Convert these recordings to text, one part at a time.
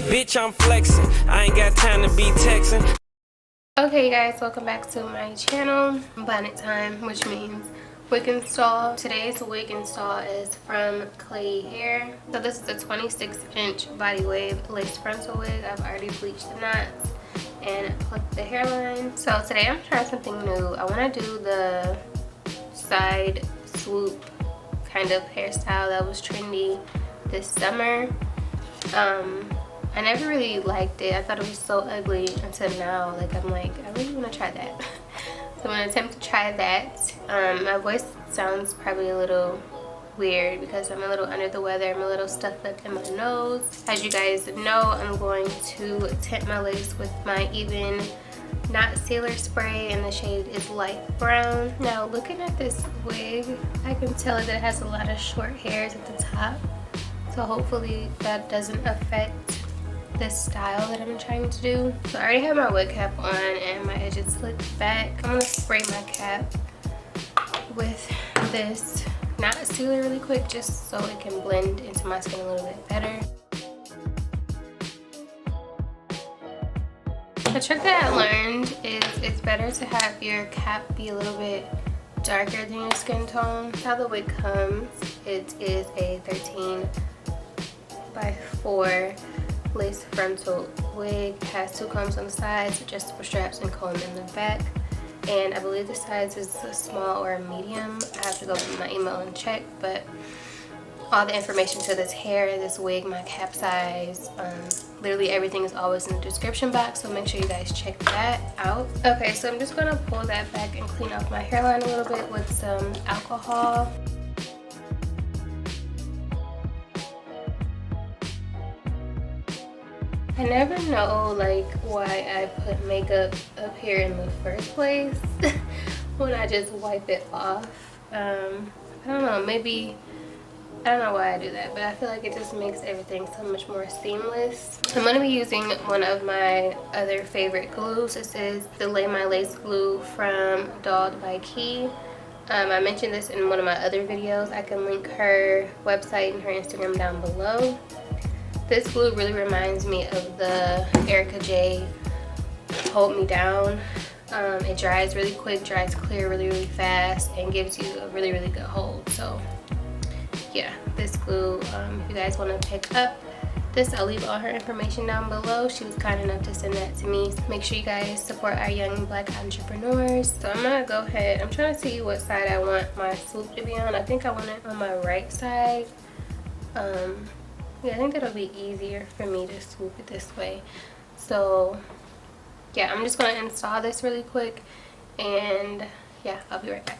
Bitch, I'm flexing. I ain't got time to be texting. Okay guys, welcome back to my channel. Bonnet time, which means wig install. Today's wig install is from Klaiyi Hair. So this is a 26-inch body wave lace frontal wig. I've already bleached the knots and plucked the hairline. So today I'm trying something new. I want to do the side swoop kind of hairstyle that was trendy this summer. I never really liked it. I thought it was so ugly until now. Like, I'm like, I really want to try that. So I'm going to attempt to try that. My voice sounds probably a little weird because I'm a little under the weather. I'm a little stuffed up in my nose. As you guys know, I'm going to tint my lace with my Even Knot Sealer spray, and the shade is light brown. Now, looking at this wig, I can tell that it has a lot of short hairs at the top. So hopefully that doesn't affect this style that I'm trying to do. So I already have my wig cap on and my edges slicked back. I'm gonna spray my cap with this knot sealer really quick just so it can blend into my skin a little bit better. The trick that I learned is it's better to have your cap be a little bit darker than your skin tone. How the wig comes, it is a 13x4 lace frontal wig. It has 2 combs on the sides, adjustable straps, and comb in the back. And I believe the size is a small or a medium. I have to go through my email and check, but all the information to this hair, this wig, my cap size, literally everything is always in the description box, so make sure you guys check that out. Okay, so I'm just gonna pull that back and clean off my hairline a little bit with some alcohol. I never know like why I put makeup up here in the first place when I just wipe it off. I don't know, maybe, I don't know why I do that, but I feel like it just makes everything so much more seamless. I'm going to be using one of my other favorite glues. This is the Lay My Lace glue from Dolled by Key. I mentioned this in one of my other videos. I can link her website and her Instagram down below. This glue really reminds me of the Erica J Hold Me Down. It dries really quick, dries clear really fast, and gives you a really good hold. So yeah, this glue, if you guys want to pick up this, I'll leave all her information down below. She was kind enough to send that to me. Make sure you guys support our young black entrepreneurs. So I'm gonna go ahead, I'm trying to see what side I want my swoop to be on. I think I want it on my right side. Yeah, I think that'll be easier for me to swoop it this way. So yeah, I'm just gonna install this really quick, and yeah, I'll be right back.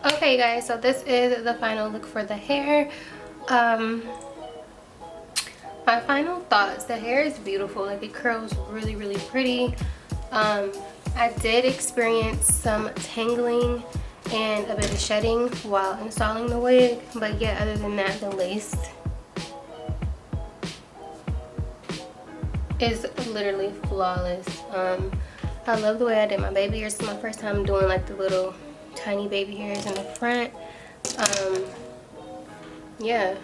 Okay guys, so this is the final look for the hair. My final thoughts: the hair is beautiful, like it curls really pretty. I did experience some tangling and a bit of shedding while installing the wig, but yeah, other than that, the lace is literally flawless. I love the way I did my baby hairs. This is my first time doing like the little tiny baby hairs in the front. Yeah.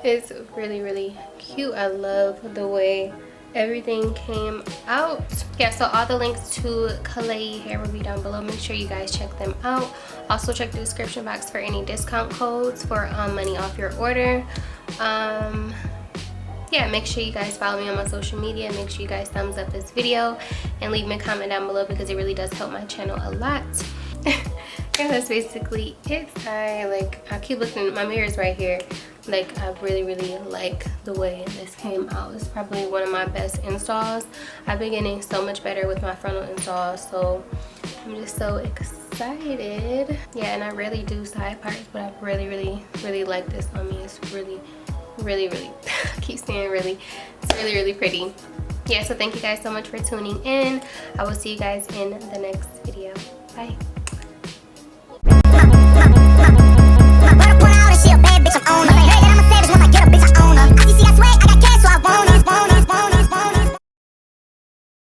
It's really cute. I love the way everything came out. Yeah, so all the links to Klaiyi Hair will be down below. Make sure you guys check them out. Also check the description box for any discount codes for money off your order. Yeah, make sure you guys follow me on my social media. Make sure you guys thumbs up this video and leave me a comment down below because it really does help my channel a lot. Yeah, that's basically it. I keep looking at my mirrors right here. Like, I really like the way this came out. It's probably one of my best installs. I've been getting so much better with my frontal installs, so I'm just so excited. Yeah, and I rarely do side parts, but I really like this on me. It's really I keep saying really, it's really pretty. Yeah, so thank you guys so much for tuning in. I will see you guys in the next video. Bye.